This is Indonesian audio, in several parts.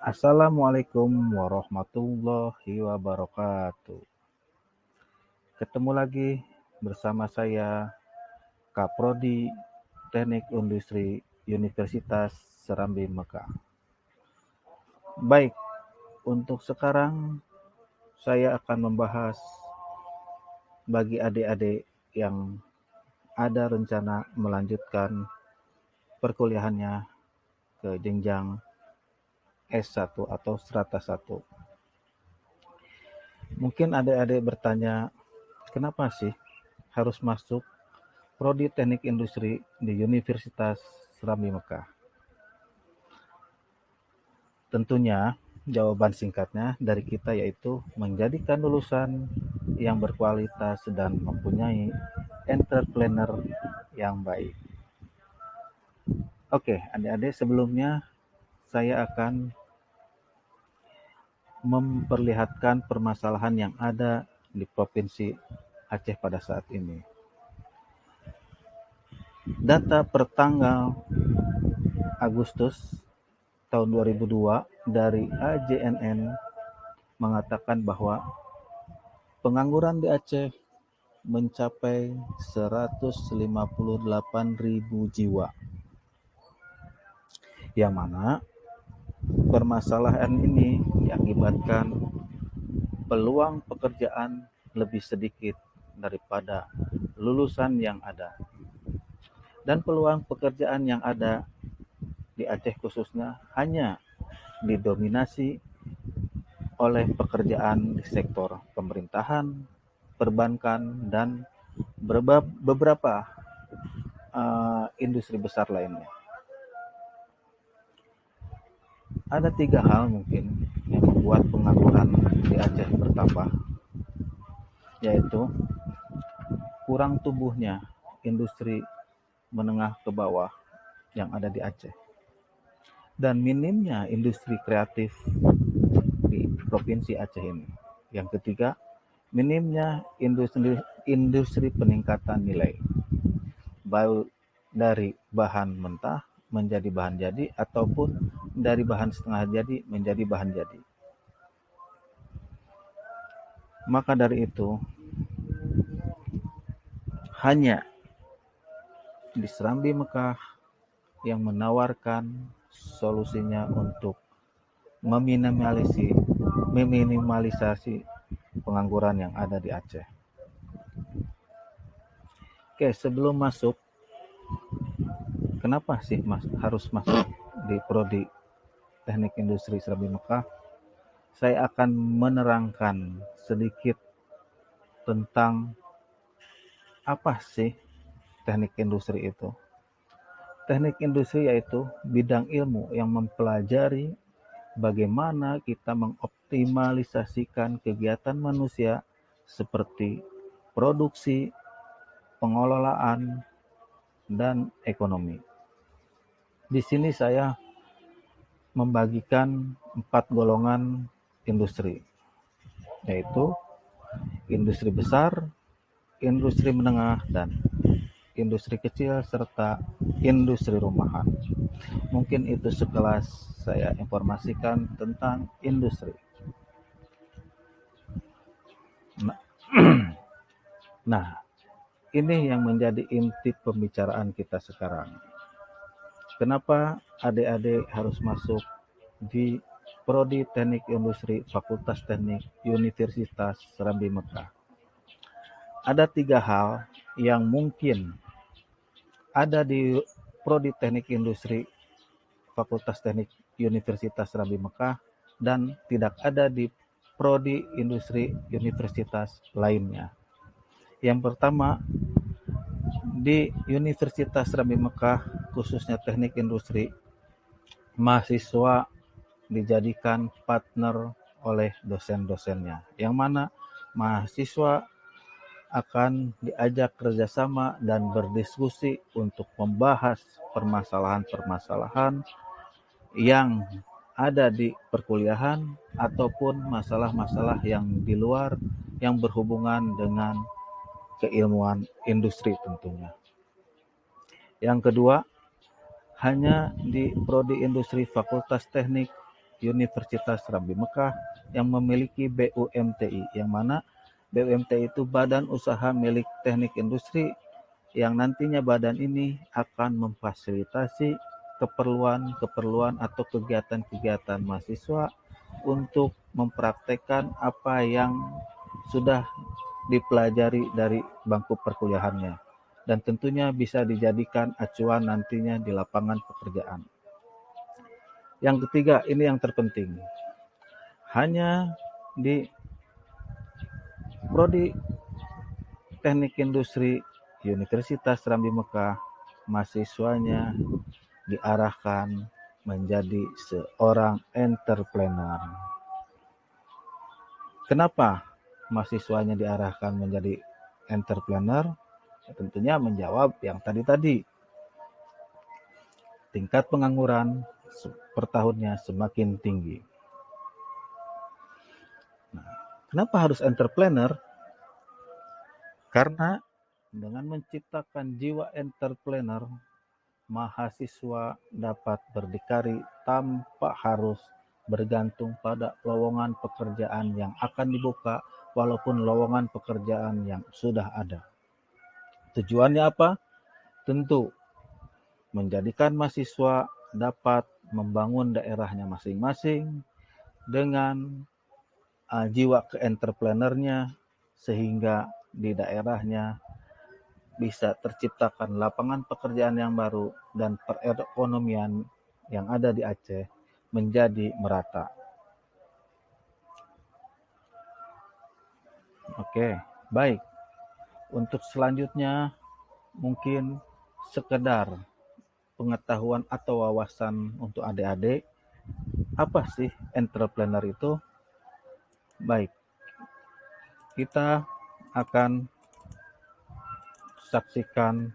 Assalamualaikum warahmatullahi wabarakatuh. Ketemu lagi bersama saya, Kaprodi Teknik Industri Universitas Serambi Mekah. Baik, untuk sekarang saya akan membahas bagi adik-adik yang ada rencana melanjutkan perkuliahannya ke jenjang S1 atau strata 1. Mungkin adik-adik bertanya, kenapa sih harus masuk Prodi Teknik Industri di Universitas Serambi Mekah? Tentunya jawaban singkatnya dari kita yaitu menjadikan lulusan yang berkualitas dan mempunyai entrepreneur yang baik. Oke, adik-adik, sebelumnya saya akan memperlihatkan permasalahan yang ada di Provinsi Aceh pada saat ini. Data pertanggal Agustus tahun 2002 dari AJNN mengatakan bahwa pengangguran di Aceh mencapai 158.000 jiwa. Yang mana permasalahan ini diakibatkan peluang pekerjaan lebih sedikit daripada lulusan yang ada. Dan peluang pekerjaan yang ada di Aceh khususnya hanya didominasi oleh pekerjaan di sektor pemerintahan, perbankan, dan beberapa industri besar lainnya. Ada 3 hal mungkin yang membuat pengangguran di Aceh bertambah, yaitu kurang tumbuhnya industri menengah ke bawah yang ada di Aceh, dan minimnya industri kreatif di Provinsi Aceh ini. Yang ketiga, minimnya industri peningkatan nilai, baik dari bahan mentah menjadi bahan jadi ataupun dari bahan setengah jadi menjadi bahan jadi. Maka dari itu, hanya di Serambi Mekah yang menawarkan solusinya untuk meminimalisasi pengangguran yang ada di Aceh. Oke, sebelum masuk, kenapa sih harus masuk di Prodi Teknik Industri Serambi Mekah? Saya akan menerangkan sedikit tentang apa sih teknik industri itu. Teknik industri yaitu bidang ilmu yang mempelajari bagaimana kita mengoptimalisasikan kegiatan manusia seperti produksi, pengelolaan, dan ekonomi. Di sini saya membagikan 4 golongan industri, yaitu industri besar, industri menengah, dan industri kecil, serta industri rumahan. Mungkin itu sekelas saya informasikan tentang industri. Nah, ini yang menjadi inti pembicaraan kita sekarang. Kenapa adik-adik harus masuk di Prodi Teknik Industri Fakultas Teknik Universitas Serambi Mekah? Ada 3 hal yang mungkin ada di Prodi Teknik Industri Fakultas Teknik Universitas Serambi Mekah dan tidak ada di Prodi Industri Universitas lainnya. Yang pertama, di Universitas Serambi Mekah, khususnya Teknik Industri, mahasiswa dijadikan partner oleh dosen-dosennya, yang mana mahasiswa akan diajak kerjasama dan berdiskusi untuk membahas permasalahan-permasalahan yang ada di perkuliahan ataupun masalah-masalah yang di luar yang berhubungan dengan keilmuan industri tentunya. Yang kedua, hanya di Prodi Industri Fakultas Teknik Universitas Rambi Mekah yang memiliki BUMTI, yang mana BUMTI itu badan usaha milik teknik industri, yang nantinya badan ini akan memfasilitasi keperluan atau kegiatan-kegiatan mahasiswa untuk mempraktekkan apa yang sudah dipelajari dari bangku perkuliahannya, dan tentunya bisa dijadikan acuan nantinya di lapangan pekerjaan. Yang ketiga, ini yang terpenting. Hanya di Prodi Teknik Industri Universitas Rambi Mekah, mahasiswanya diarahkan menjadi seorang entrepreneur. Kenapa mahasiswanya diarahkan menjadi entrepreneur? Tentunya menjawab yang tadi. Tingkat pengangguran per tahunnya semakin tinggi. Nah, kenapa harus entrepreneur? Karena dengan menciptakan jiwa entrepreneur, mahasiswa dapat berdikari tanpa harus bergantung pada lowongan pekerjaan yang akan dibuka, walaupun lowongan pekerjaan yang sudah ada. Tujuannya apa? Tentu menjadikan mahasiswa dapat membangun daerahnya masing-masing dengan jiwa ke-entrepreneurnya, sehingga di daerahnya bisa terciptakan lapangan pekerjaan yang baru dan perekonomian yang ada di Aceh menjadi merata. Oke, baik. Untuk selanjutnya mungkin sekedar pengetahuan atau wawasan untuk adik-adik. Apa sih entrepreneur itu? Baik, kita akan saksikan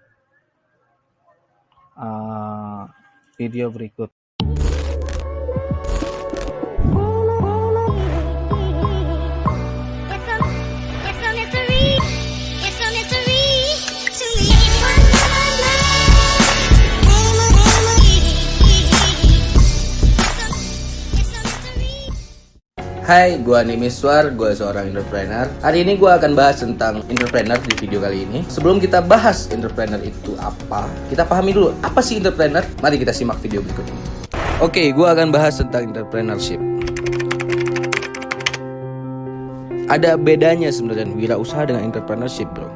video berikut. Hai, gue Miswar, gue seorang entrepreneur. Hari ini gue akan bahas tentang entrepreneur di video kali ini. Sebelum kita bahas entrepreneur itu apa, kita pahami dulu apa sih entrepreneur. Mari kita simak video berikut ini. Oke, gue akan bahas tentang entrepreneurship. Ada bedanya sebenarnya wirausaha dengan entrepreneurship, bro.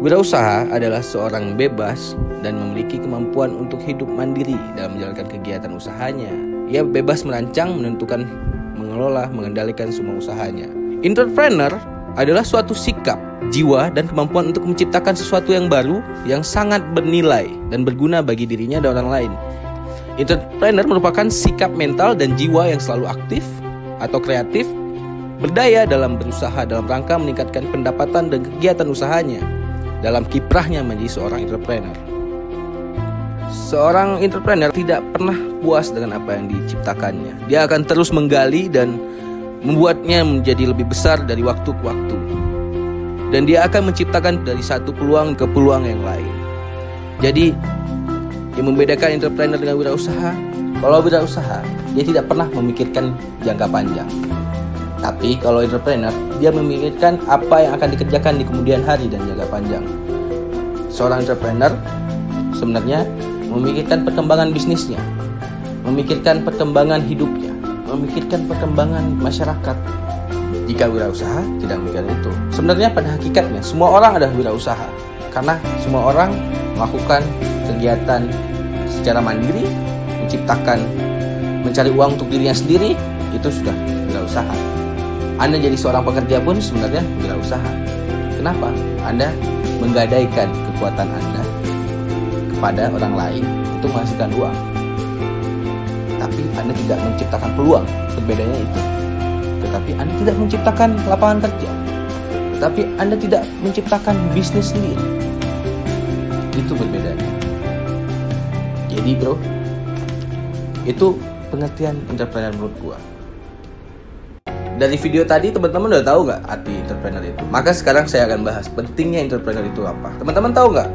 Wirausaha adalah seorang bebas dan memiliki kemampuan untuk hidup mandiri dalam menjalankan kegiatan usahanya. Ia bebas merancang, menentukan, mengelola, mengendalikan semua usahanya. Entrepreneur adalah suatu sikap, jiwa, dan kemampuan untuk menciptakan sesuatu yang baru yang sangat bernilai dan berguna bagi dirinya dan orang lain. Entrepreneur merupakan sikap mental dan jiwa yang selalu aktif atau kreatif, berdaya dalam berusaha dalam rangka meningkatkan pendapatan dan kegiatan usahanya dalam kiprahnya menjadi seorang entrepreneur. Seorang entrepreneur tidak pernah puas dengan apa yang diciptakannya. Dia akan terus menggali dan membuatnya menjadi lebih besar dari waktu ke waktu. Dan dia akan menciptakan dari satu peluang ke peluang yang lain. Jadi, yang membedakan entrepreneur dengan wirausaha, kalau wirausaha, dia tidak pernah memikirkan jangka panjang. Tapi kalau entrepreneur, dia memikirkan apa yang akan dikerjakan di kemudian hari dan jangka panjang. Seorang entrepreneur sebenarnya memikirkan perkembangan bisnisnya, memikirkan perkembangan hidupnya, memikirkan perkembangan masyarakat. Jika wirausaha tidak memikirkan itu. Sebenarnya pada hakikatnya semua orang adalah wirausaha, karena semua orang melakukan kegiatan secara mandiri, mencari uang untuk dirinya sendiri, itu sudah wirausaha. Anda jadi seorang pekerja pun sebenarnya wirausaha. Kenapa? Anda menggadaikan kekuatan Anda kepada orang lain untuk menghasilkan uang, tapi Anda tidak menciptakan peluang. Perbedaannya itu. Tetapi Anda tidak menciptakan lapangan kerja, tetapi Anda tidak menciptakan bisnis sendiri. Itu perbedaannya. Jadi bro, itu pengertian entrepreneur menurut gua. Dari video tadi teman-teman udah tahu nggak arti entrepreneur itu? Maka sekarang saya akan bahas pentingnya entrepreneur itu apa. Teman-teman tahu nggak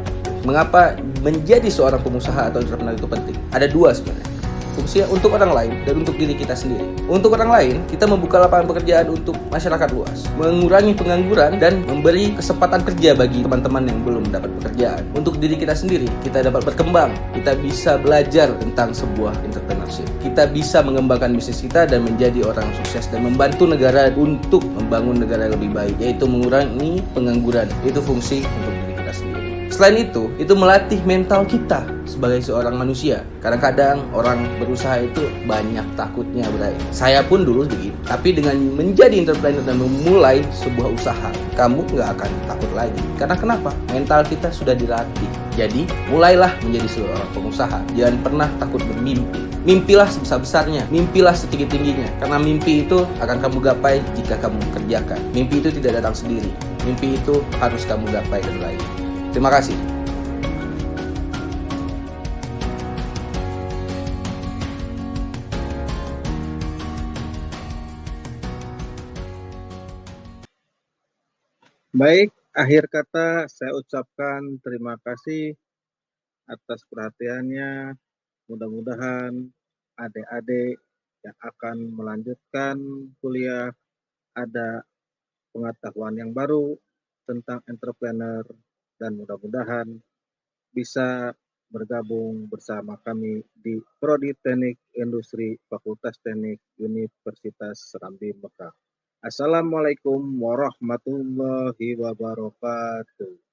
mengapa menjadi seorang pengusaha atau entrepreneur itu penting? Ada dua sebenarnya. Fungsinya untuk orang lain dan untuk diri kita sendiri. Untuk orang lain, kita membuka lapangan pekerjaan untuk masyarakat luas, mengurangi pengangguran dan memberi kesempatan kerja bagi teman-teman yang belum mendapat pekerjaan. Untuk diri kita sendiri, kita dapat berkembang, kita bisa belajar tentang sebuah entrepreneurship. Kita bisa mengembangkan bisnis kita dan menjadi orang sukses dan membantu negara untuk membangun negara yang lebih baik, yaitu mengurangi pengangguran. Itu fungsi untuk diri kita sendiri. Selain itu melatih mental kita sebagai seorang manusia. Kadang-kadang orang berusaha itu banyak takutnya, Bray. Saya pun dulu begitu. Tapi dengan menjadi entrepreneur dan memulai sebuah usaha, kamu nggak akan takut lagi. Karena kenapa? Mental kita sudah dilatih. Jadi, mulailah menjadi seorang pengusaha. Jangan pernah takut bermimpi. Mimpilah sebesar-besarnya, mimpilah setinggi-tingginya. Karena mimpi itu akan kamu gapai jika kamu kerjakan. Mimpi itu tidak datang sendiri. Mimpi itu harus kamu gapai dan raih. Terima kasih. Baik, akhir kata saya ucapkan terima kasih atas perhatiannya. Mudah-mudahan adik-adik yang akan melanjutkan kuliah ada pengetahuan yang baru tentang entrepreneur dan mudah-mudahan bisa bergabung bersama kami di Prodi Teknik Industri Fakultas Teknik Universitas Serambi Mekah. Assalamualaikum warahmatullahi wabarakatuh.